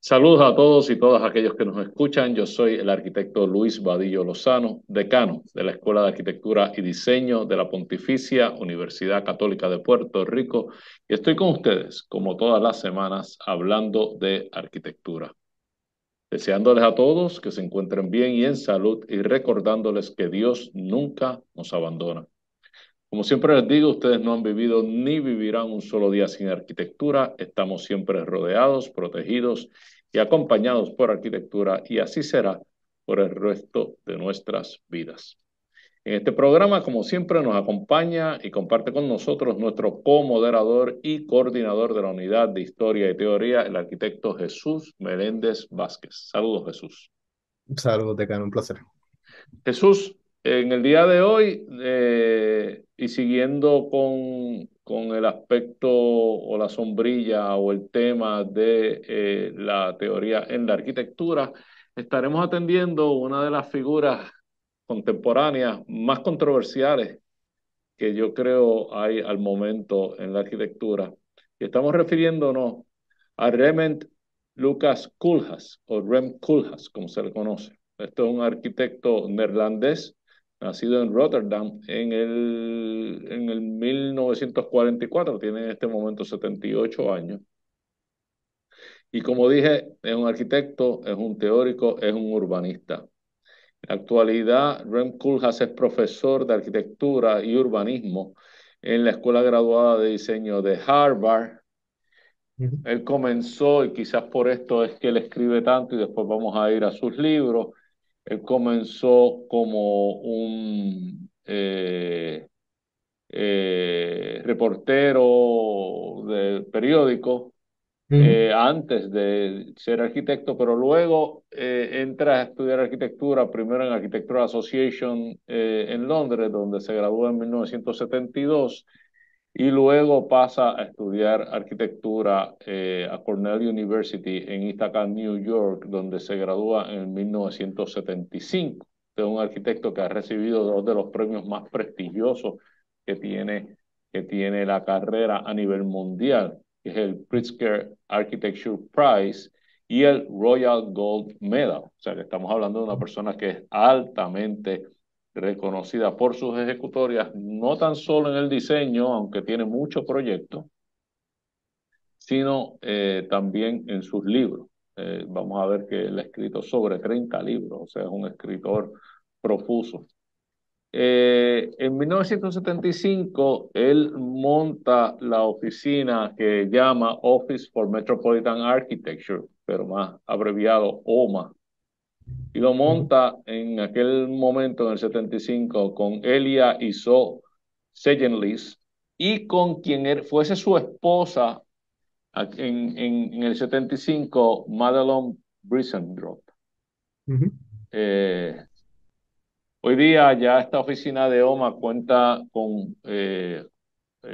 Saludos a todos y todas aquellos que nos escuchan. Yo soy el arquitecto Luis Vadillo Lozano, decano de la Escuela de Arquitectura y Diseño de la Pontificia Universidad Católica de Puerto Rico y estoy con ustedes, como todas las semanas, hablando de arquitectura. Deseándoles a todos que se encuentren bien y en salud y recordándoles que Dios nunca nos abandona. Como siempre les digo, ustedes no han vivido ni vivirán un solo día sin arquitectura. Estamos siempre rodeados, protegidos y acompañados por arquitectura y así será por el resto de nuestras vidas. En este programa, como siempre, nos acompaña y comparte con nosotros nuestro comoderador y coordinador de la Unidad de Historia y Teoría, el arquitecto Jesús Meléndez Vázquez. Saludos, Jesús. Saludos, decano, un placer. Jesús, en el día de hoy y siguiendo con el aspecto o la sombrilla o el tema de la teoría en la arquitectura, estaremos atendiendo una de las figuras contemporáneas más controversiales que yo creo hay al momento en la arquitectura. Y estamos refiriéndonos a Rement Lucas Koolhaas o Rem Koolhaas, como se le conoce. Este es un arquitecto neerlandés, nacido en Rotterdam en el 1944, tiene en este momento 78 años. Y como dije, es un arquitecto, es un teórico, es un urbanista. En la actualidad, Rem Koolhaas es profesor de arquitectura y urbanismo en la Escuela Graduada de Diseño de Harvard. Ujú. Él comenzó, y quizás por esto es que él escribe tanto, y después vamos a ir a sus libros. Él comenzó como un reportero de periódico Ujú. antes de ser arquitecto, pero luego entra a estudiar arquitectura, primero en Architectural Association en Londres, donde se graduó en 1972, y luego pasa a estudiar arquitectura a Cornell University en Ithaca, New York, donde se gradúa en 1975. Es un arquitecto que ha recibido dos de los premios más prestigiosos que tiene, que tiene la carrera a nivel mundial, que es el Pritzker Architecture Prize y el Royal Gold Medal. O sea que estamos hablando de una persona que es altamente reconocida por sus ejecutorias, no tan solo en el diseño, aunque tiene muchos proyectos, sino también en sus libros. Vamos a ver que él ha escrito sobre 30 libros, o sea, es un escritor profuso. En 1975, él monta la oficina que llama Office for Metropolitan Architecture, pero más abreviado OMA, y lo Ujú. monta en aquel momento, en el 75, con Elia Iso Sejenlis y con quien fuese su esposa en el 75, Madelon Brissendorf. Ujú. Eh, Hoy día ya esta oficina de OMA cuenta con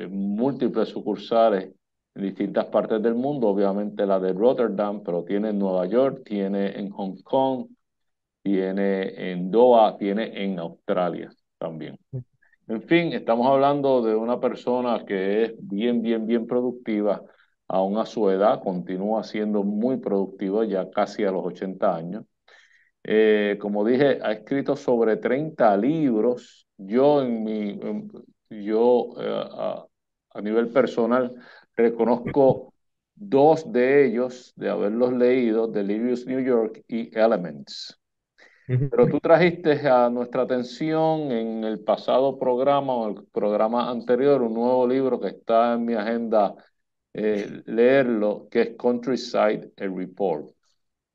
múltiples sucursales en distintas partes del mundo, obviamente la de Rotterdam, pero tiene en Nueva York, tiene en Hong Kong, tiene en Doha, tiene en Australia también. En fin, estamos hablando de una persona que es bien, bien, bien productiva, aún a su edad, continúa siendo muy productiva, ya casi a los 80 años. Como dije, ha escrito sobre 30 libros. A nivel personal reconozco dos de ellos, de haberlos leído, Delirious New York y Elements. Ujú. Pero tú trajiste a nuestra atención en el pasado programa o el programa anterior un nuevo libro que está en mi agenda leerlo, que es Countryside, a Report.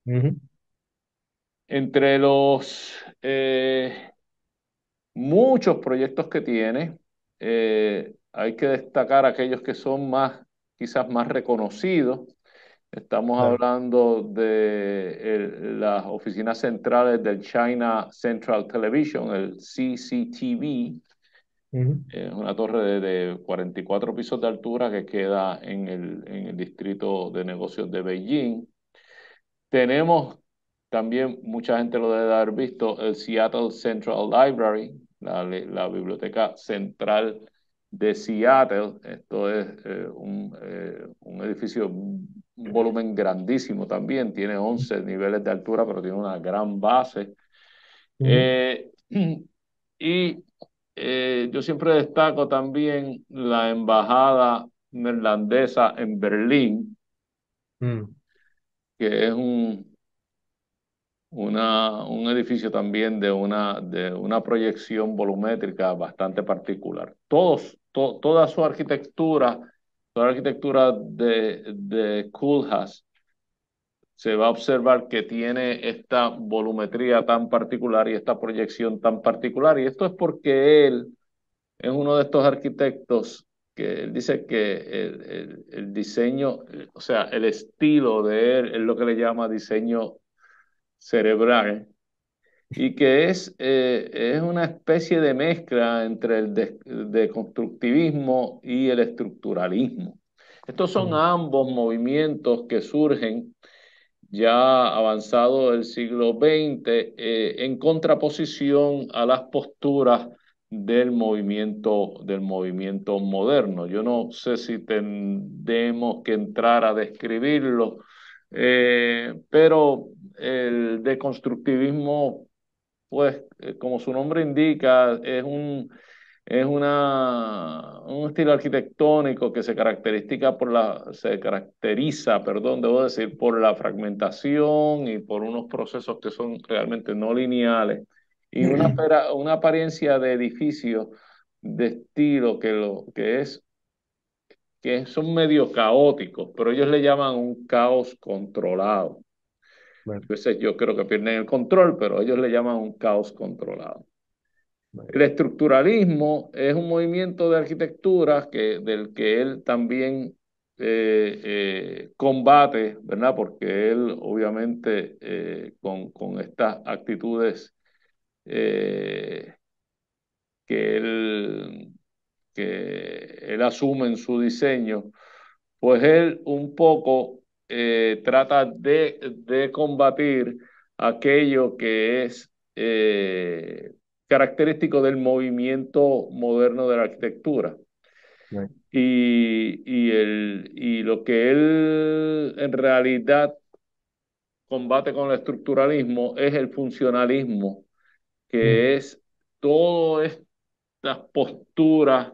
Ujú. Entre los muchos proyectos que tiene, hay que destacar aquellos que son más, quizás más reconocidos. Estamos Claro. hablando de las oficinas centrales del China Central Television, el CCTV. Ujú. Es una torre de 44 pisos de altura que queda en el distrito de negocios de Beijing. Tenemos también, mucha gente lo debe haber visto, el Seattle Central Library, la biblioteca central de Seattle. Esto es un edificio un volumen grandísimo también, tiene 11 niveles de altura, pero tiene una gran base. Ujú, Eh, y yo siempre destaco también la embajada neerlandesa en Berlín, mm, que es un edificio también de una proyección volumétrica bastante particular. Toda la arquitectura de Koolhaas se va a observar que tiene esta volumetría tan particular y esta proyección tan particular. Y esto es porque él es uno de estos arquitectos que él dice que el diseño, o sea, el estilo de él es lo que le llama diseño cerebral y que es una especie de mezcla entre el de constructivismo y el estructuralismo. Estos son mm, ambos movimientos que surgen ya avanzado el siglo XX, en contraposición a las posturas del movimiento moderno. Yo no sé si tendremos que entrar a describirlo, pero el deconstructivismo, pues, como su nombre indica, un estilo arquitectónico que se caracteriza, perdón, debo decir, por la fragmentación y por unos procesos que son realmente no lineales y una apariencia de edificio de estilo que son medio caóticos, pero ellos le llaman un caos controlado. bueno, A veces yo creo que pierden el control, pero ellos le llaman un caos controlado. bueno, El estructuralismo es un movimiento de arquitectura del que él también combate, ¿verdad? Porque él obviamente con estas actitudes eh, que él, que él asume en su diseño, pues él un poco trata de combatir aquello que es característico del movimiento moderno de la arquitectura. bueno, Y lo que él en realidad combate con el estructuralismo es el funcionalismo, mm, que es todas estas posturas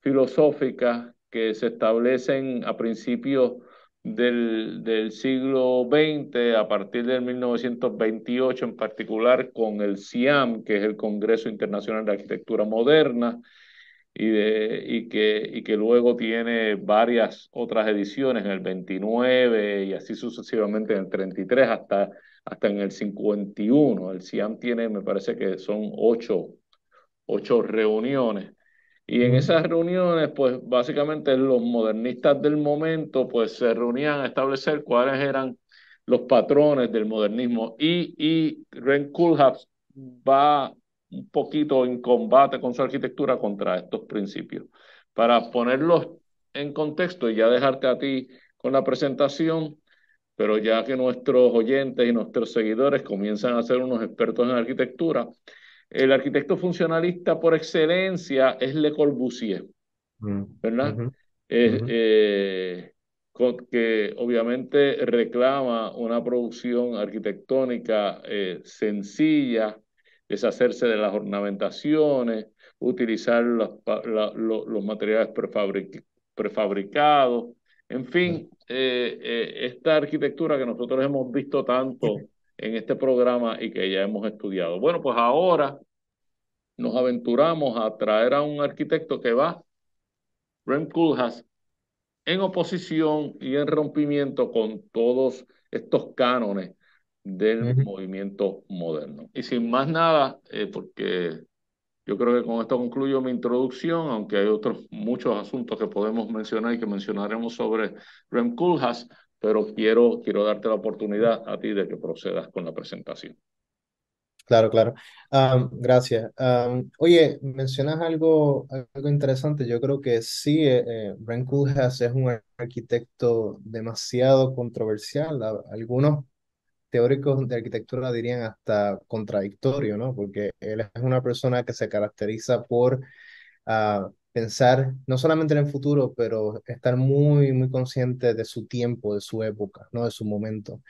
filosóficas que se establecen a principios del siglo XX, a partir del 1928 en particular, con el CIAM, que es el Congreso Internacional de Arquitectura Moderna, y que luego tiene varias otras ediciones en el 29 y así sucesivamente en el 33 hasta en el 51. El CIAM tiene, me parece que son ocho reuniones. Y en mm, esas reuniones, pues básicamente los modernistas del momento, pues se reunían a establecer cuáles eran los patrones del modernismo. Y Ren Koolhaas va un poquito en combate con su arquitectura contra estos principios. Para ponerlos en contexto y ya dejarte a ti con la presentación, pero ya que nuestros oyentes y nuestros seguidores comienzan a ser unos expertos en arquitectura, el arquitecto funcionalista por excelencia es Le Corbusier, mm, ¿verdad? ujú, Eh, ujú, eh, que obviamente reclama una producción arquitectónica sencilla, deshacerse de las ornamentaciones, utilizar los materiales prefabricados, en bueno, fin, esta arquitectura que nosotros hemos visto tanto en este programa y que ya hemos estudiado. Bueno, pues ahora nos aventuramos a traer a un arquitecto que va, Rem Koolhaas, en oposición y en rompimiento con todos estos cánones del ujú. movimiento moderno. Y sin más nada, porque yo creo que con esto concluyo mi introducción, aunque hay otros muchos asuntos que podemos mencionar y que mencionaremos sobre Rem Koolhaas, pero quiero darte la oportunidad a ti de que procedas con la presentación. Claro, claro. Gracias. Oye, mencionas algo interesante. Yo creo que sí, Brent Koolhaas es un arquitecto demasiado controversial. Algunos teóricos de arquitectura dirían hasta contradictorio, ¿no? Porque él es una persona que se caracteriza por pensar no solamente en el futuro, pero estar muy, muy consciente de su tiempo, de su época, ¿no? De su momento.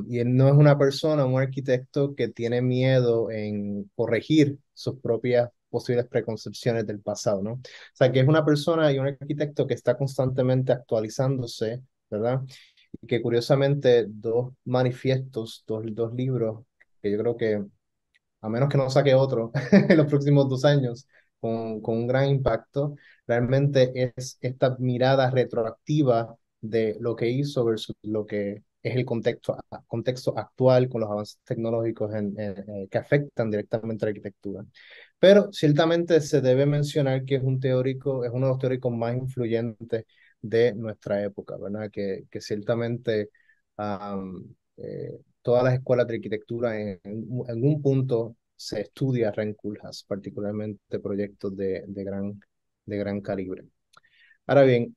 Y él no es una persona, un arquitecto que tiene miedo en corregir sus propias posibles preconcepciones del pasado, ¿no? O sea, que es una persona y un arquitecto que está constantemente actualizándose, ¿verdad? Y que curiosamente dos manifiestos, dos libros, que yo creo que a menos que no saque otro en los próximos 2 años con un gran impacto, realmente es esta mirada retroactiva de lo que hizo versus lo que es el contexto actual con los avances tecnológicos que afectan directamente a la arquitectura. Pero ciertamente se debe mencionar que es un teórico, es uno de los teóricos más influyentes de nuestra época, ¿verdad? Que ciertamente todas las escuelas de arquitectura en algún punto se estudia Renkulhas, particularmente proyectos de gran calibre. Ahora bien,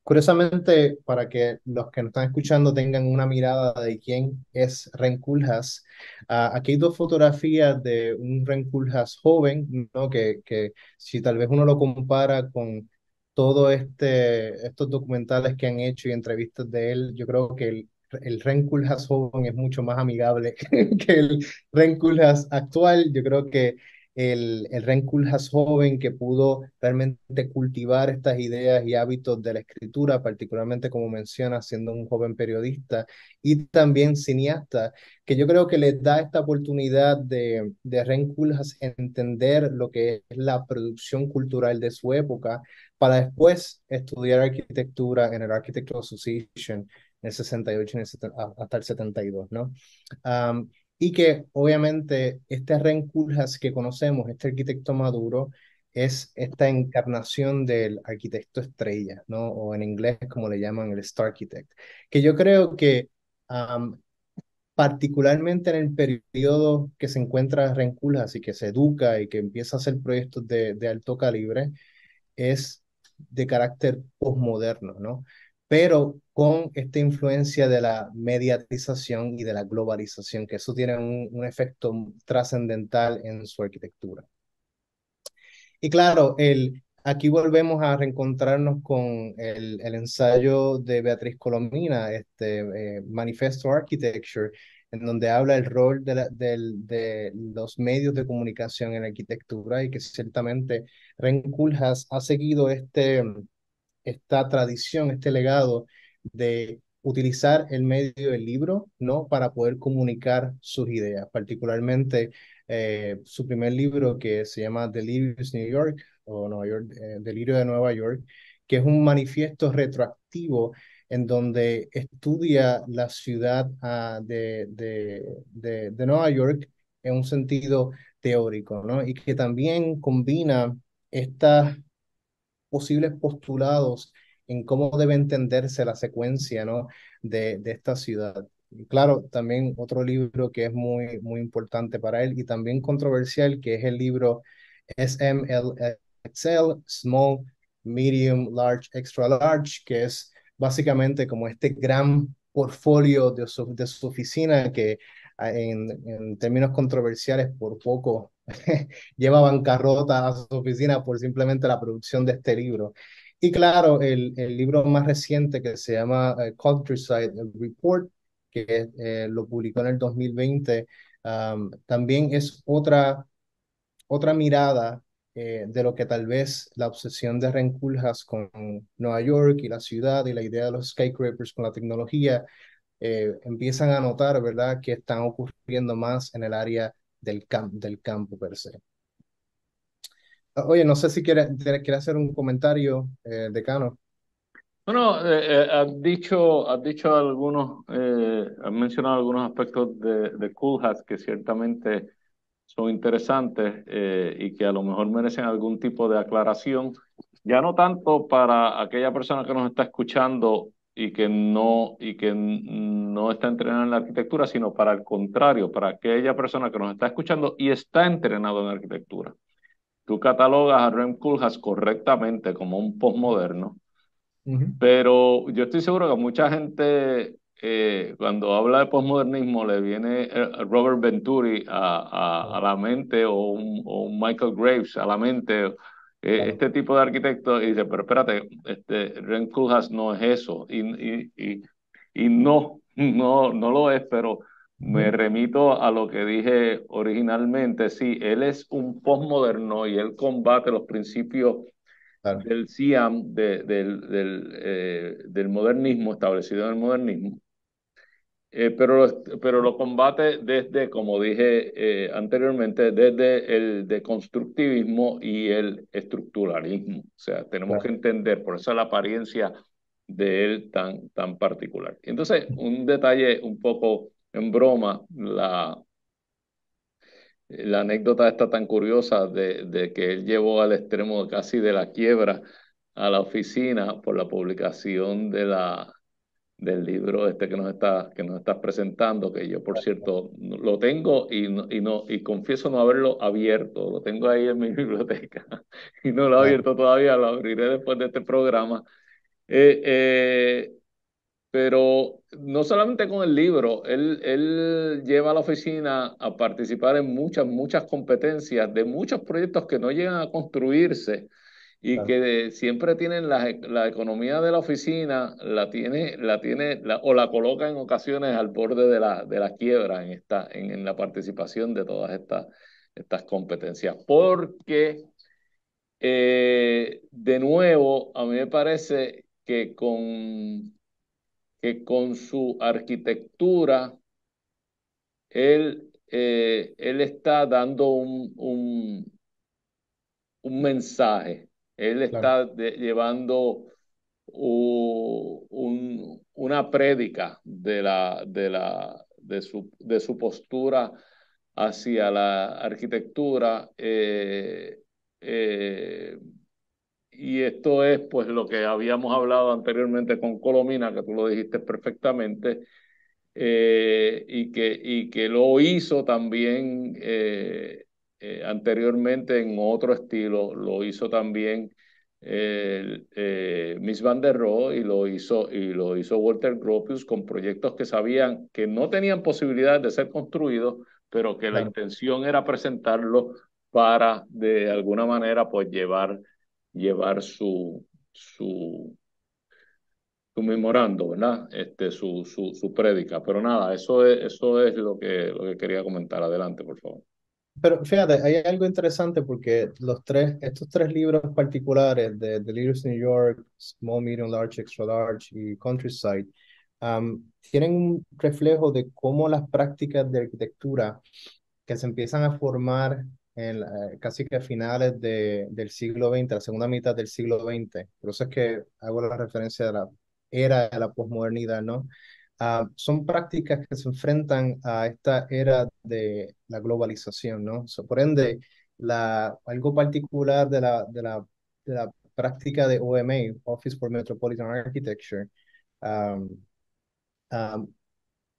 curiosamente, para que los que nos están escuchando tengan una mirada de quién es Renkulhas, aquí hay dos fotografías de un Renkulhas joven, ¿no? Que si tal vez uno lo compara con estos documentales que han hecho y entrevistas de él, yo creo que el Renkulhas joven es mucho más amigable que el Renkulhas actual. Yo creo que el Ren Koolhaas joven que pudo realmente cultivar estas ideas y hábitos de la escritura, particularmente como menciona, siendo un joven periodista y también cineasta, que yo creo que les da esta oportunidad de Ren Koolhaas entender lo que es la producción cultural de su época para después estudiar arquitectura en el Architectural Association en el 68 hasta el 72, ¿no? Um, y que obviamente este Ren Koolhaas que conocemos, este arquitecto maduro, es esta encarnación del arquitecto estrella, ¿no? O en inglés como le llaman el Star Architect, que yo creo que particularmente en el periodo que se encuentra Ren Koolhaas y que se educa y que empieza a hacer proyectos de alto calibre, es de carácter posmoderno, ¿no? Pero con esta influencia de la mediatización y de la globalización, que eso tiene un efecto trascendental en su arquitectura. Y claro, aquí volvemos a reencontrarnos con el ensayo de Beatriz Colomina, Manifesto Architecture, en donde habla el rol de los medios de comunicación en la arquitectura y que ciertamente Ren Koolhaas ha seguido esta tradición, este legado de utilizar el medio del libro, ¿no? Para poder comunicar sus ideas, particularmente su primer libro que se llama Delirious New York, o Nueva York, Delirio de Nueva York, que es un manifiesto retroactivo en donde estudia la ciudad de Nueva York en un sentido teórico, ¿no? Y que también combina estas posibles postulados en cómo debe entenderse la secuencia, ¿no? de esta ciudad. Y claro, también otro libro que es muy, muy importante para él y también controversial, que es el libro SML Small, Medium, Large, Extra Large, que es básicamente como este gran portfolio de su oficina que en términos controversiales por poco lleva bancarrota a su oficina por simplemente la producción de este libro. Y claro, el libro más reciente que se llama Countryside Report, que lo publicó en el 2020, también es otra mirada de lo que tal vez la obsesión de Ren Koolhaas con Nueva York y la ciudad y la idea de los skyscrapers con la tecnología empiezan a notar, ¿verdad?, que están ocurriendo más en el área del campo per se. Oye, no sé si quiere hacer un comentario, decano. Bueno, has dicho algunos, has mencionado algunos aspectos de Coolhaas que ciertamente son interesantes y que a lo mejor merecen algún tipo de aclaración, ya no tanto para aquella persona que nos está escuchando y que no está entrenada en la arquitectura, sino para el contrario, para aquella persona que nos está escuchando y está entrenado en arquitectura. Tú catalogas a Rem Koolhaas correctamente como un postmoderno, Ujú. pero yo estoy seguro que mucha gente, cuando habla de posmodernismo, le viene Robert Venturi a la mente o un Michael Graves a la mente, claro, este tipo de arquitecto y dice, pero espérate, Ren Koolhaas no es eso, y no, no lo es, pero me ujú, remito a lo que dije originalmente, sí, él es un postmoderno y él combate los principios claro, del SIAM, del modernismo, establecido en el modernismo, pero lo combate desde, como dije anteriormente, desde el deconstructivismo y el estructuralismo. O sea, tenemos que claro, entender, por eso la apariencia de él tan particular. Entonces, un detalle un poco en broma, la anécdota está tan curiosa de que él llevó al extremo casi de la quiebra a la oficina por la publicación del libro que nos estás presentando, que yo, por cierto, lo tengo y confieso no haberlo abierto, lo tengo ahí en mi biblioteca y no lo he claro, abierto todavía, lo abriré después de este programa. Eh, eh, pero no solamente con el libro, él lleva a la oficina a participar en muchas competencias de muchos proyectos que no llegan a construirse y claro, que siempre tienen la economía de la oficina, o la coloca en ocasiones al borde de la quiebra en la participación de todas estas competencias. Porque, de nuevo, a mí me parece que con su arquitectura, él está dando un mensaje. Él claro, está llevando una prédica de su postura hacia la arquitectura. Eh, y esto es pues lo que habíamos hablado anteriormente con Colomina, que tú lo dijiste perfectamente, y que lo hizo también anteriormente en otro estilo, lo hizo también Miss Van der Rohe y lo hizo Walter Gropius con proyectos que sabían que no tenían posibilidad de ser construidos, pero que la claro. intención era presentarlo para de alguna manera pues llevar su memorando, ¿verdad? Su prédica. Pero nada, eso es lo que quería comentar. Adelante, por favor. Pero fíjate, hay algo interesante porque estos tres libros particulares de Leaders New York, Small, Medium, Large, Extra Large y Countryside, tienen un reflejo de cómo las prácticas de arquitectura que se empiezan a formar casi que a finales del siglo XX, la segunda mitad del siglo XX. Por eso es que hago la referencia de la era de la posmodernidad, ¿no? Son prácticas que se enfrentan a esta era de la globalización, ¿no? Por ende, algo particular de la práctica de OMA, Office for Metropolitan Architecture, um, um,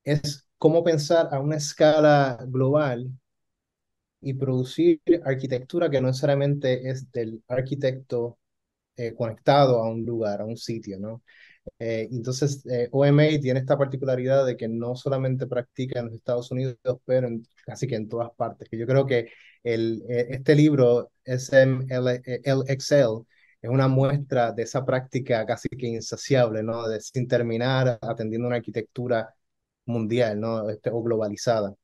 es cómo pensar a una escala global y producir arquitectura que no necesariamente es del arquitecto conectado a un lugar, a un sitio, ¿no? Entonces, OMA tiene esta particularidad de que no solamente practica en los Estados Unidos, pero casi que en todas partes. Que yo creo que este libro, SML es una muestra de esa práctica casi que insaciable, ¿no? De sin terminar, atendiendo una arquitectura mundial, ¿no? O globalizada.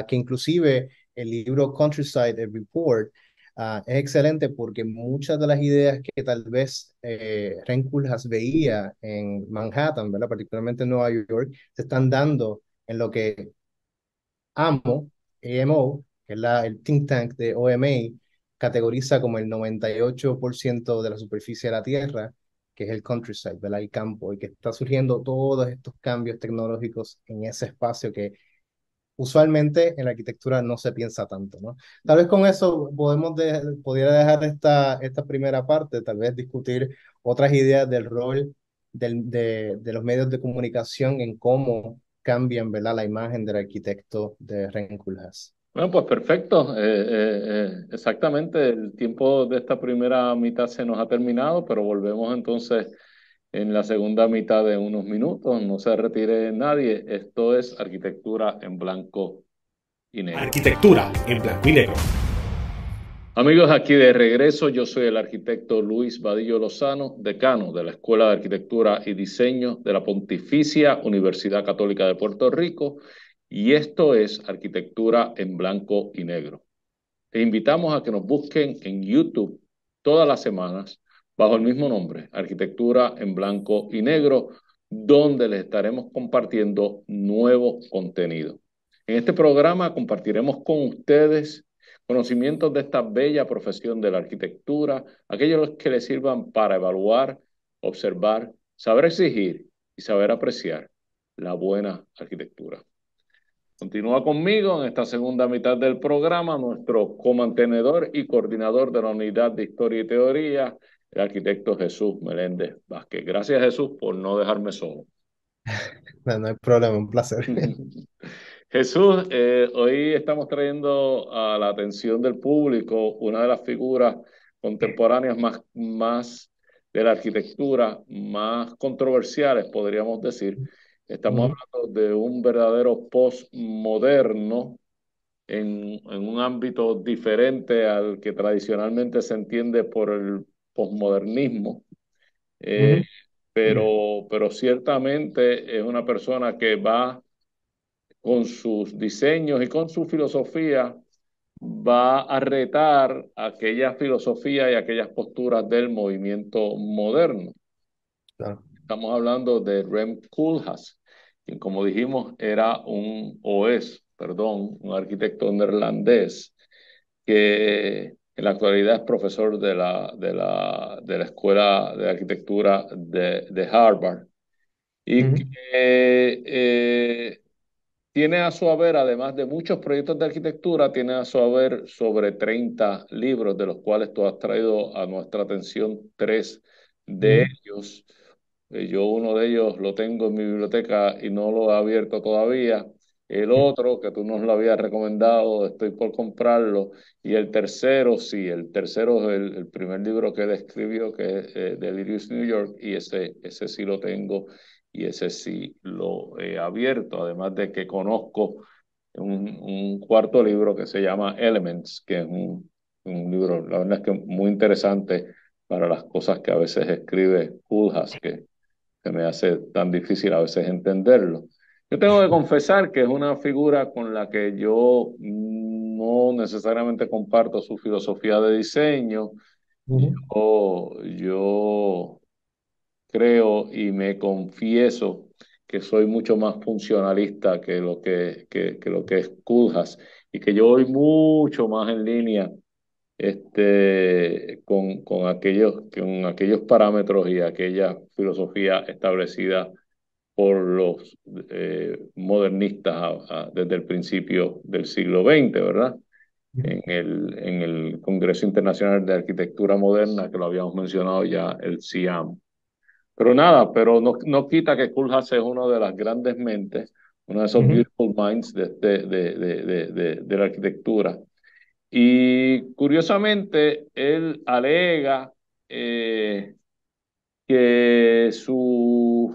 Que inclusive el libro Countryside, el Report, es excelente porque muchas de las ideas que tal vez Ren Koolhaas veía en Manhattan, ¿verdad? Particularmente en Nueva York, se están dando en lo que AMO, que es el think tank de OMA, categoriza como el 98% de la superficie de la Tierra, que es el countryside, ¿verdad? El campo, y que está surgiendo todos estos cambios tecnológicos en ese espacio que usualmente en la arquitectura no se piensa tanto, ¿no? Tal vez con eso pudiera dejar esta primera parte, tal vez discutir otras ideas del rol de los medios de comunicación en cómo cambian, ¿verdad? La imagen del arquitecto de Ren Koolhaas. Bueno, pues perfecto. Exactamente, el tiempo de esta primera mitad se nos ha terminado, pero volvemos entonces en la segunda mitad de unos minutos. No se retire nadie. Esto es Arquitectura en Blanco y Negro. Arquitectura en blanco y negro. Amigos, aquí de regreso, yo soy el arquitecto Luis Vadillo Lozano, decano de la Escuela de Arquitectura y Diseño de la Pontificia Universidad Católica de Puerto Rico, y esto es Arquitectura en Blanco y Negro. Te invitamos a que nos busquen en YouTube todas las semanas bajo el mismo nombre, Arquitectura en Blanco y Negro, donde les estaremos compartiendo nuevo contenido. En este programa compartiremos con ustedes conocimientos de esta bella profesión de la arquitectura, aquellos que les sirvan para evaluar, observar, saber exigir y saber apreciar la buena arquitectura. Continúa conmigo en esta segunda mitad del programa nuestro comantenedor y coordinador de la Unidad de Historia y Teoría, el arquitecto Jesús Meléndez Vázquez. Gracias, Jesús, por no dejarme solo. No, no hay problema, un placer. Jesús, hoy estamos trayendo a la atención del público una de las figuras contemporáneas más de la arquitectura, más controversiales, podríamos decir. Estamos Ujú, hablando de un verdadero postmoderno en un ámbito diferente al que tradicionalmente se entiende por el posmodernismo. Eh, ujú, pero ciertamente es una persona que va con sus diseños y con su filosofía, va a retar aquella filosofía y aquellas posturas del movimiento moderno. claro. Estamos hablando de Rem Koolhaas, quien como dijimos era o es, perdón, un arquitecto neerlandés que en la actualidad es profesor de la Escuela de Arquitectura de Harvard y que Ujú, tiene a su haber, además de muchos proyectos de arquitectura, tiene a su haber sobre 30 libros, de los cuales tú has traído a nuestra atención tres de ujú, ellos. Yo uno de ellos lo tengo en mi biblioteca y no lo he abierto todavía. El otro, que tú nos lo habías recomendado, estoy por comprarlo. Y el tercero, sí, el tercero es el primer libro que él escribió, que es Delirious New York, y ese sí lo tengo y ese sí lo he abierto, además de que conozco un cuarto libro que se llama Elements, que es un libro, la verdad es que muy interesante para las cosas que a veces escribe Koolhaas, que se me hace tan difícil a veces entenderlo. Yo tengo que confesar que es una figura con la que yo no necesariamente comparto su filosofía de diseño. ujú, Yo creo y me confieso que soy mucho más funcionalista que lo que es Koolhaas y que yo voy mucho más en línea con aquellos parámetros y aquella filosofía establecida por los modernistas desde el principio del siglo XX, ¿verdad? ujú, En el Congreso Internacional de Arquitectura Moderna, que lo habíamos mencionado ya, el CIAM. Pero nada, pero no quita que Koolhaas es una de las grandes mentes, uno de esos ujú, beautiful minds de la arquitectura. Y curiosamente, él alega que sus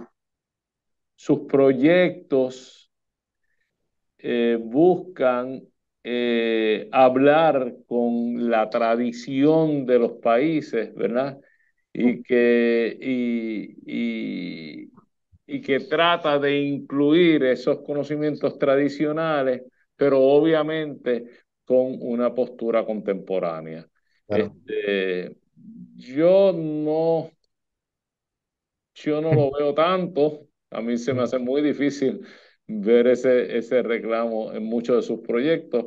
proyectos buscan hablar con la tradición de los países, ¿verdad? Y que, y que trata de incluir esos conocimientos tradicionales, pero obviamente con una postura contemporánea. claro. Yo no, yo no lo veo tanto. A mí se me hace muy difícil ver ese reclamo en muchos de sus proyectos,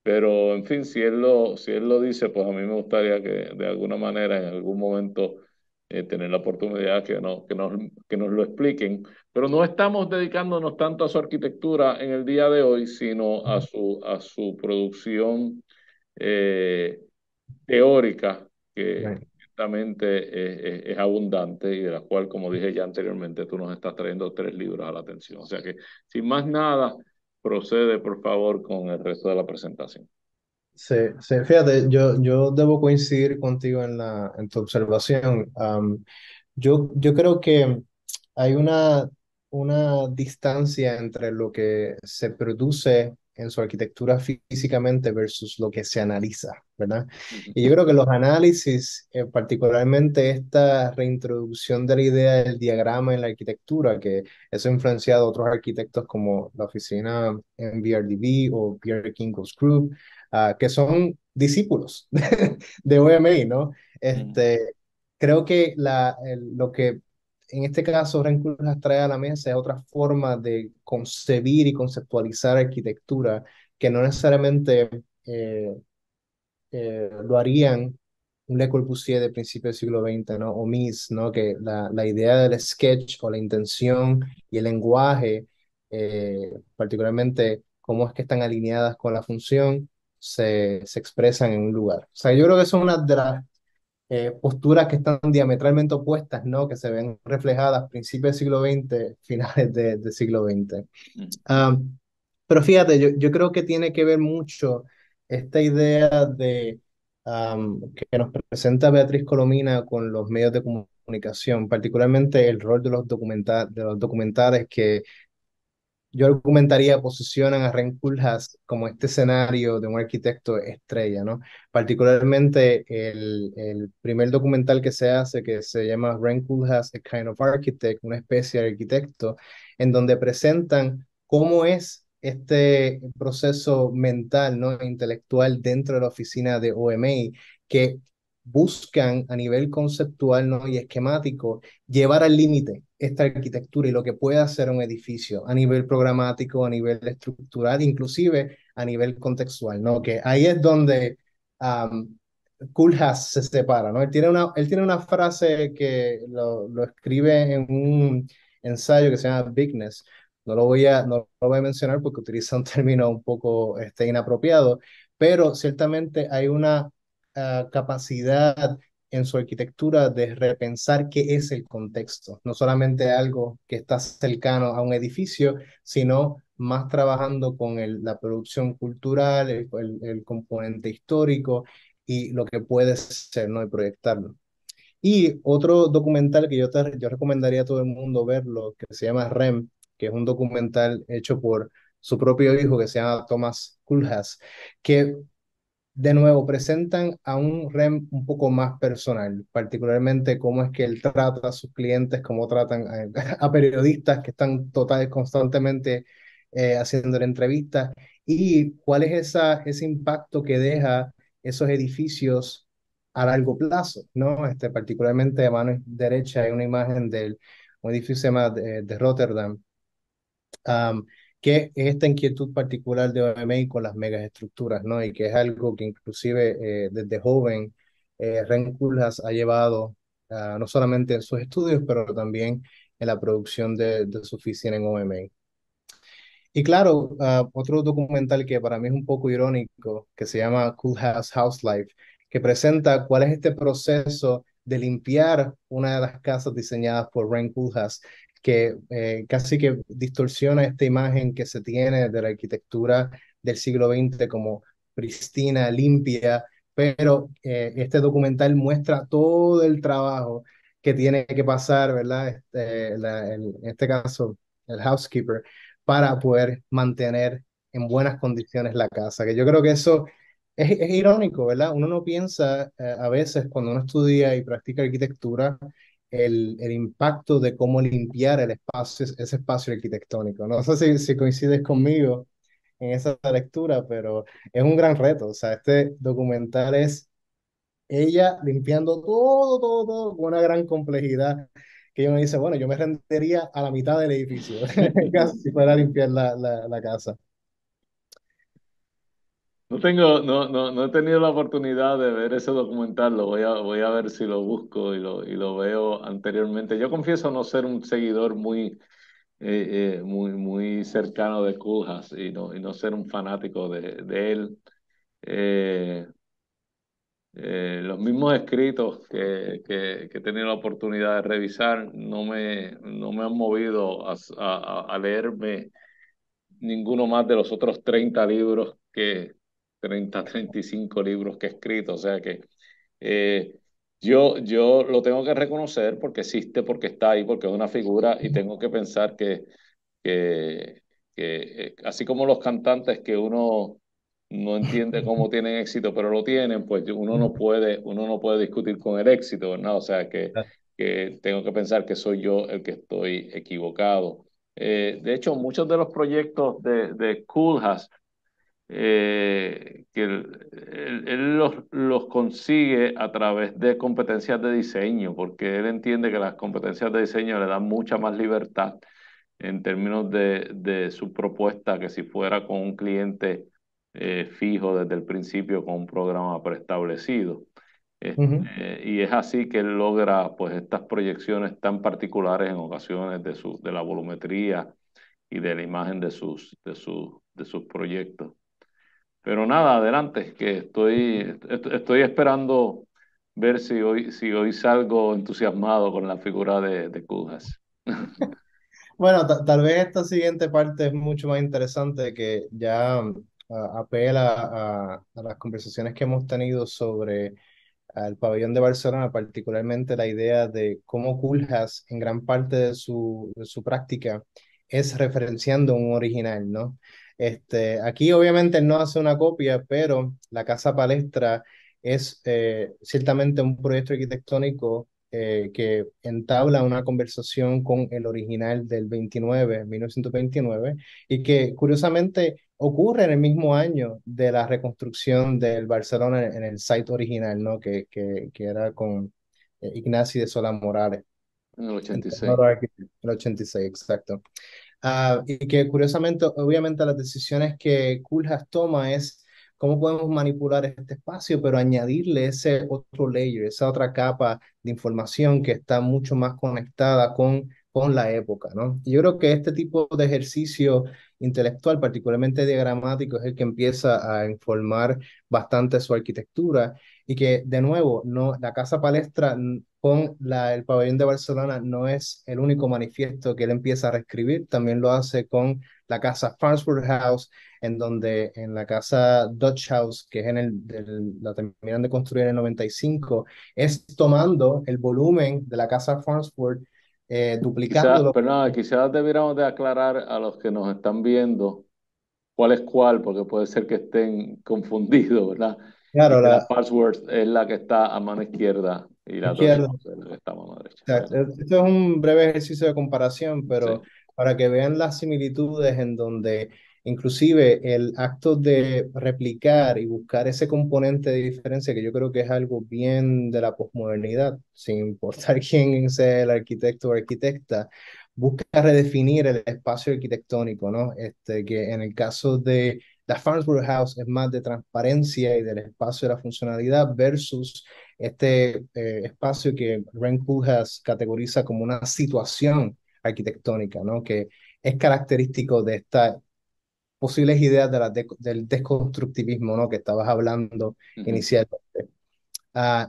pero en fin, si él lo dice, pues a mí me gustaría que de alguna manera, en algún momento, tener la oportunidad que nos lo expliquen. Pero no estamos dedicándonos tanto a su arquitectura en el día de hoy, sino a su producción eh, teórica, que Right. ciertamente es abundante y de la cual, como dije ya anteriormente, tú nos estás trayendo tres libros a la atención. O sea que, sin más nada, procede, por favor, con el resto de la presentación. Sí, sí, fíjate, yo debo coincidir contigo en tu observación. Yo creo que hay una distancia entre lo que se produce en su arquitectura físicamente versus lo que se analiza, ¿verdad? Ujú, Y yo creo que los análisis, particularmente esta reintroducción de la idea del diagrama en la arquitectura, que eso ha influenciado a otros arquitectos como la oficina en BRDB o Pierre Kinko's Group, que son discípulos de OMI, ¿no? ujú, Creo que lo que en este caso Renku las trae a la mesa es otra forma de concebir y conceptualizar arquitectura que no necesariamente lo harían un Le Corbusier de principios del siglo XX, ¿no? O Mies, ¿no? Que la idea del sketch o la intención y el lenguaje, particularmente cómo es que están alineadas con la función, se expresan en un lugar. O sea, yo creo que eso es una de las posturas que están diametralmente opuestas, ¿no? Que se ven reflejadas a principios del siglo XX, finales del siglo XX. ujú. Ah, pero fíjate, yo creo que tiene que ver mucho esta idea que nos presenta Beatriz Colomina con los medios de comunicación, particularmente el rol de de los documentales que yo argumentaría posicionan a Ren Koolhaas como este escenario de un arquitecto estrella, ¿no? Particularmente el primer documental que se hace, que se llama Ren Koolhaas, A Kind of Architect, una especie de arquitecto, en donde presentan cómo es este proceso mental, ¿no? Intelectual dentro de la oficina de OMA, que buscan a nivel conceptual, ¿no? Y esquemático llevar al límite esta arquitectura y lo que puede hacer un edificio a nivel programático, a nivel estructural, inclusive a nivel contextual, ¿no? Que ahí es donde um, Koolhaas se separa, ¿no? Él tiene una frase que lo escribe en un ensayo que se llama Bigness. No lo voy a mencionar porque utiliza un término un poco inapropiado, pero ciertamente hay una capacidad en su arquitectura de repensar qué es el contexto, no solamente algo que está cercano a un edificio, sino más trabajando con la producción cultural, el componente histórico y lo que puede ser, ¿no? Y proyectarlo. Y otro documental que yo recomendaría a todo el mundo verlo, que se llama REM, que es un documental hecho por su propio hijo, que se llama Thomas Kulhas, que de nuevo, presentan a un REM un poco más personal, particularmente cómo es que él trata a sus clientes, cómo tratan a periodistas que están constantemente haciendo entrevistas y cuál es ese impacto que deja esos edificios a largo plazo, ¿no? Particularmente a mano derecha hay una imagen de un edificio que se llama de Rotterdam, am, que es esta inquietud particular de OMA con las megaestructuras, ¿no? Y que es algo que inclusive desde joven Ren Koolhaas ha llevado no solamente en sus estudios, pero también en la producción de su oficina en OMA. Y claro, otro documental que para mí es un poco irónico, que se llama Koolhaas House Life, que presenta cuál es este proceso de limpiar una de las casas diseñadas por Ren Koolhaas, que casi que distorsiona esta imagen que se tiene de la arquitectura del siglo XX como pristina, limpia, pero este documental muestra todo el trabajo que tiene que pasar, ¿verdad? En este caso, el housekeeper para poder mantener en buenas condiciones la casa. Que yo creo que eso es irónico, ¿verdad? Uno no piensa a veces cuando uno estudia y practica arquitectura el impacto de cómo limpiar el espacio, ese espacio arquitectónico. No sé si coincides conmigo en esa lectura, pero es un gran reto. O sea, este documental es ella limpiando todo, con una gran complejidad, que yo me dice, bueno, yo me rendería a la mitad del edificio, casi si fuera a limpiar la casa. No he tenido la oportunidad de ver ese documental, voy a ver si lo busco y lo veo anteriormente. Yo confieso no ser un seguidor muy cercano de Koolhaas y no ser un fanático de él. Eh, los mismos escritos que he tenido la oportunidad de revisar no me han movido a leerme ninguno más de los otros 30 libros 35 libros que he escrito. O sea que eh, yo lo tengo que reconocer porque existe, porque está ahí, porque es una figura y tengo que pensar que así como los cantantes que uno no entiende cómo tienen éxito, pero lo tienen, pues uno no puede discutir con el éxito, ¿verdad? O sea que tengo que pensar que soy yo el que estoy equivocado. De hecho, muchos de los proyectos de Koolhaas, que él los consigue a través de competencias de diseño, porque él entiende que las competencias de diseño le dan mucha más libertad en términos de su propuesta que si fuera con un cliente fijo desde el principio con un programa preestablecido. Ujú. Y es así que él logra pues estas proyecciones tan particulares en ocasiones de la volumetría y de la imagen de sus proyectos. Pero nada, adelante, que estoy esperando ver si hoy salgo entusiasmado con la figura de Koolhaas. Bueno, tal vez esta siguiente parte es mucho más interesante que ya apela a las conversaciones que hemos tenido sobre al pabellón de Barcelona, particularmente la idea de cómo Koolhaas en gran parte de su práctica es referenciando un original, ¿no? Aquí obviamente él no hace una copia, pero la Casa Palestra es ciertamente un proyecto arquitectónico que entabla una conversación con el original del 1929, y que curiosamente ocurre en el mismo año de la reconstrucción del Barcelona en el site original, ¿no? Que era con Ignasi de Solá Morales, En el ochenta y entre seis otros arquitectos, el 86, exacto. Y que curiosamente, obviamente, las decisiones que Koolhaas toma es cómo podemos manipular este espacio, pero añadirle ese otro layer, esa otra capa de información que está mucho más conectada con la época, ¿no? Y yo creo que este tipo de ejercicio intelectual, particularmente diagramático, es el que empieza a informar bastante su arquitectura, y que, de nuevo, no, la Casa Palestra con el pabellón de Barcelona no es el único manifiesto que él empieza a reescribir, también lo hace con la casa Farnsworth House, en donde en la casa Dutch House, que es la terminan de construir en el 95, es tomando el volumen de la casa Farnsworth, duplicándolo. Quizás debiéramos de aclarar a los que nos están viendo cuál es cuál, porque puede ser que estén confundidos, ¿verdad? Y Claro, que la la password es la que está a mano izquierda y la Dutch izquierda. House es la que está a mano derecha. Exacto. Adelante. Esto es un breve ejercicio de comparación, Sí. pero para que vean las similitudes en donde inclusive el acto de replicar y buscar ese componente de diferencia, que yo creo que es algo bien de la posmodernidad, sin importar quién sea el arquitecto o arquitecta, busca redefinir el espacio arquitectónico, ¿no? Que en el caso de la Farnsworth House es más de transparencia y del espacio de la funcionalidad versus espacio que Ren Koolhaas categoriza como una situación arquitectónica, ¿no? Que es característico de estas posibles ideas del desconstructivismo, ¿no? Que estabas hablando Ujú. inicialmente.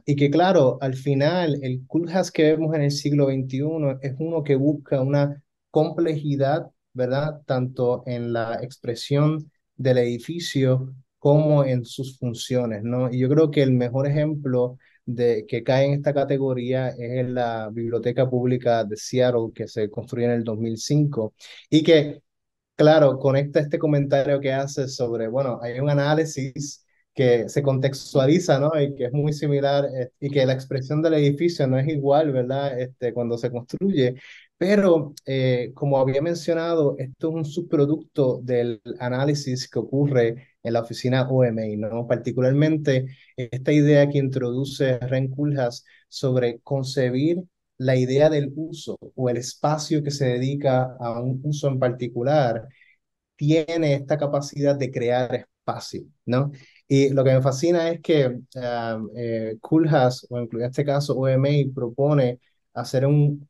Y que claro, al final el Koolhaas que vemos en el siglo XXI es uno que busca una complejidad, ¿verdad? Tanto en la expresión del edificio como en sus funciones, ¿no? Y yo creo que el mejor ejemplo de que cae en esta categoría es en la Biblioteca Pública de Seattle, que se construyó en el 2005, y que claro, conecta este comentario que hace sobre, bueno, hay un análisis que se contextualiza, ¿no? Y que es muy similar, y que la expresión del edificio no es igual, ¿verdad? Cuando se construye. Pero, como había mencionado, esto es un subproducto del análisis que ocurre en la oficina OMA, ¿no? Particularmente esta idea que introduce Ren Koolhaas sobre concebir la idea del uso o el espacio que se dedica a un uso en particular tiene esta capacidad de crear espacio, ¿no? Y lo que me fascina es que Koolhaas, o en este caso OMA, propone hacer un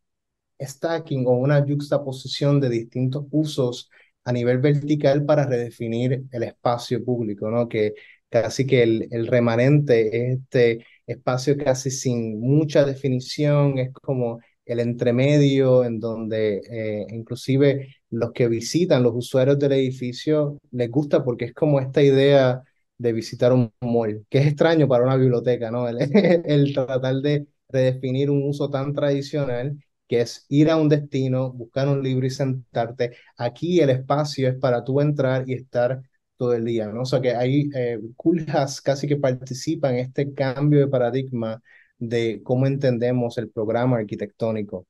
stacking o una juxtaposición de distintos usos a nivel vertical para redefinir el espacio público, ¿no? Que casi que el remanente es este espacio casi sin mucha definición, es como el entremedio en donde inclusive los que visitan, los usuarios del edificio, les gusta porque es como esta idea de visitar un mall, que es extraño para una biblioteca, ¿no? El tratar de redefinir un uso tan tradicional que es ir a un destino, buscar un libro y sentarte. Aquí el espacio es para tú entrar y estar todo el día, ¿no? O sea que ahí Culhas casi que participa en este cambio de paradigma de cómo entendemos el programa arquitectónico,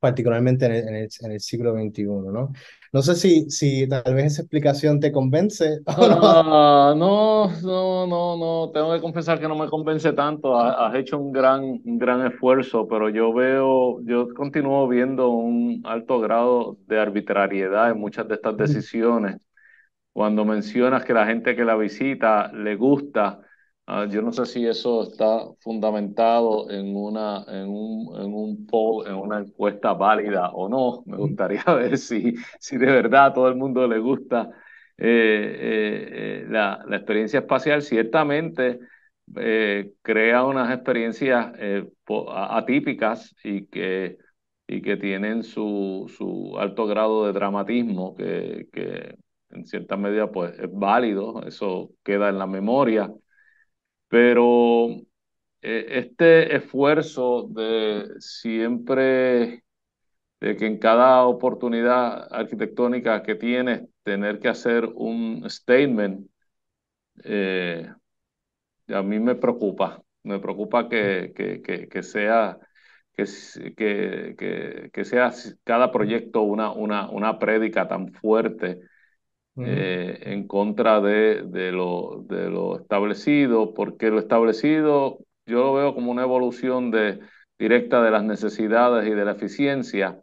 particularmente en el siglo XXI, ¿no? No sé si tal vez esa explicación te convence o no. No, tengo que confesar que no me convence tanto. Has hecho un gran esfuerzo, pero yo continúo viendo un alto grado de arbitrariedad en muchas de estas decisiones. Cuando mencionas que la gente que la visita le gusta, yo no sé si eso está fundamentado en en una encuesta válida o no. Me gustaría ver si de verdad a todo el mundo le gusta la experiencia espacial. Ciertamente crea unas experiencias atípicas y que tienen su alto grado de dramatismo que en cierta medida pues es válido, eso queda en la memoria, pero este esfuerzo de siempre, de que en cada oportunidad arquitectónica que tienes, tener que hacer un statement, eh, a mí me preocupa que sea... que sea cada proyecto una prédica tan fuerte Ujú, en contra de lo establecido, porque lo establecido yo lo veo como una evolución directa de las necesidades y de la eficiencia.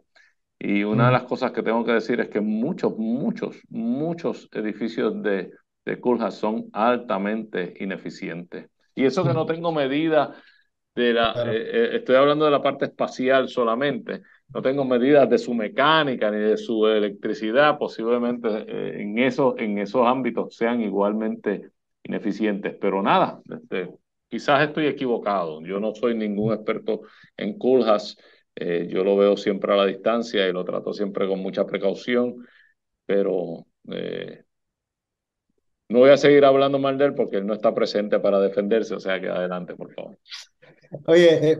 Y una de ujú, las cosas que tengo que decir es que muchos edificios de Culhas son altamente ineficientes. Y eso que no ujú, tengo medida claro. estoy hablando de la parte espacial solamente. No tengo medidas de su mecánica ni de su electricidad. Posiblemente en esos ámbitos sean igualmente ineficientes. Pero nada, quizás estoy equivocado. Yo no soy ningún experto en Culhas. Yo lo veo siempre a la distancia y lo trato siempre con mucha precaución. Pero no voy a seguir hablando mal de él porque él no está presente para defenderse. O sea que adelante, por favor. Oye,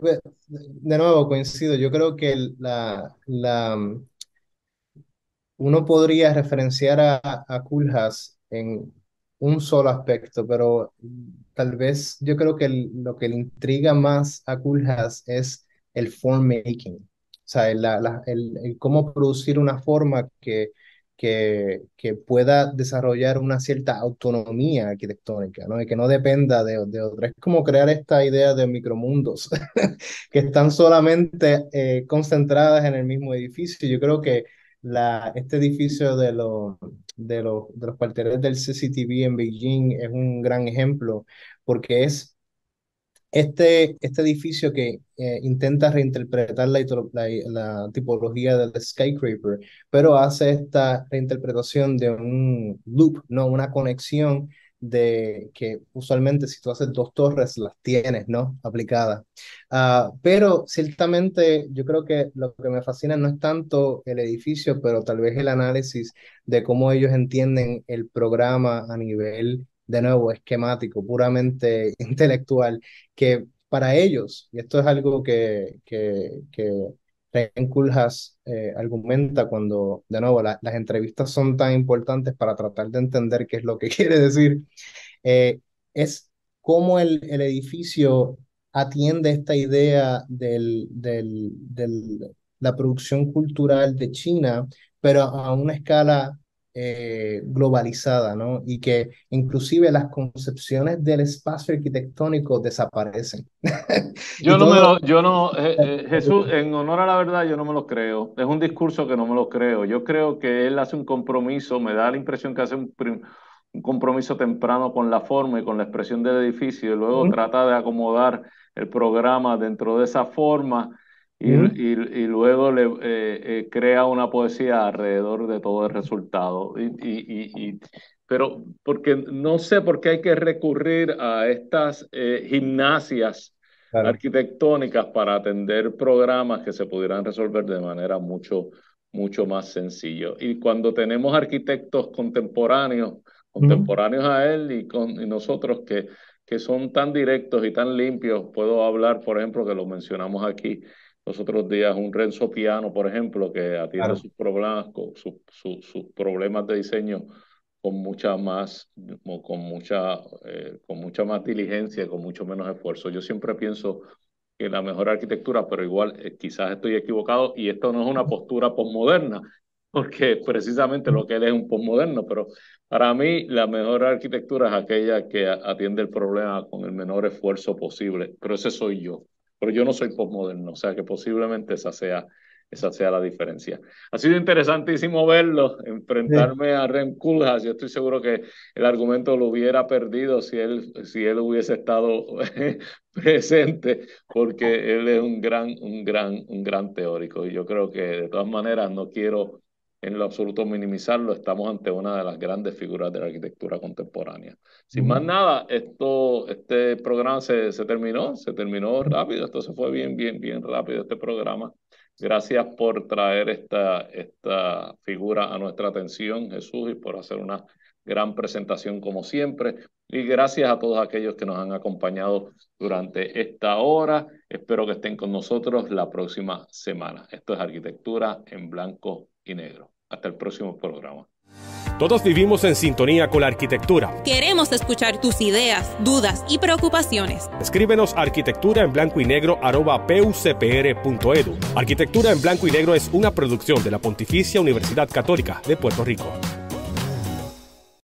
de nuevo coincido, yo creo que uno podría referenciar a Kulhas en un solo aspecto, pero tal vez yo creo que lo que le intriga más a Kulhas es el form making, o sea, el cómo producir una forma que pueda desarrollar una cierta autonomía arquitectónica, ¿no? Y que no dependa de otra. Es como crear esta idea de micromundos que están solamente concentradas en el mismo edificio. Yo creo que este edificio de los cuarteles del CCTV en Beijing es un gran ejemplo porque es este edificio que intenta reinterpretar la tipología del skyscraper, pero hace esta reinterpretación de un loop, ¿no? Una conexión de que usualmente si tú haces dos torres las tienes, ¿no? Aplicadas. Pero ciertamente yo creo que lo que me fascina no es tanto el edificio, pero tal vez el análisis de cómo ellos entienden el programa a nivel, de nuevo, esquemático, puramente intelectual, que para ellos, y esto es algo que Ryan Koolhaas argumenta cuando, de nuevo, las entrevistas son tan importantes para tratar de entender qué es lo que quiere decir, eh, es cómo el edificio atiende esta idea la producción cultural de China, pero a una escala globalizada, ¿no? Y que inclusive las concepciones del espacio arquitectónico desaparecen. Y todo... Yo no, Jesús, en honor a la verdad, yo no me lo creo. Es un discurso que no me lo creo. Yo creo que él hace un compromiso, me da la impresión que hace un compromiso temprano con la forma y con la expresión del edificio, y luego Ujú, trata de acomodar el programa dentro de esa forma ujú, y luego crea una poesía alrededor de todo el resultado. Pero porque no sé por qué hay que recurrir a estas gimnasias claro. arquitectónicas para atender programas que se pudieran resolver de manera mucho más sencilla. Y cuando tenemos arquitectos Ujú, contemporáneos a él y nosotros que son tan directos y tan limpios, puedo hablar, por ejemplo, que lo mencionamos aquí, los otros días un Renzo Piano, por ejemplo, que atiende Claro. sus problemas, sus problemas de diseño con mucha más, con mucha más diligencia, con mucho menos esfuerzo. Yo siempre pienso que la mejor arquitectura, pero igual quizás estoy equivocado y esto no es una postura posmoderna, porque precisamente lo que él es un posmoderno, pero para mí la mejor arquitectura es aquella que atiende el problema con el menor esfuerzo posible, pero ese soy yo. Pero yo no soy posmoderno, o sea que posiblemente esa sea la diferencia. Ha sido interesantísimo verlo, Sí. enfrentarme a Rem Koolhaas. Yo estoy seguro que el argumento lo hubiera perdido si él hubiese estado presente, porque él es un gran teórico. Y yo creo que de todas maneras no quiero en lo absoluto minimizarlo. Estamos ante una de las grandes figuras de la arquitectura contemporánea. Sin más Ujú. nada, este programa se terminó rápido. Esto se fue bien rápido, este programa. Gracias por traer esta figura a nuestra atención, Jesús, y por hacer una gran presentación como siempre. Y gracias a todos aquellos que nos han acompañado durante esta hora. Espero que estén con nosotros la próxima semana. Esto es Arquitectura en Blanco y Negro. Hasta el próximo programa. Todos vivimos en sintonía con la arquitectura. Queremos escuchar tus ideas, dudas y preocupaciones. Escríbenos a arquitecturaenblancoynegro@pucpr.edu. Arquitectura en Blanco y Negro es una producción de la Pontificia Universidad Católica de Puerto Rico.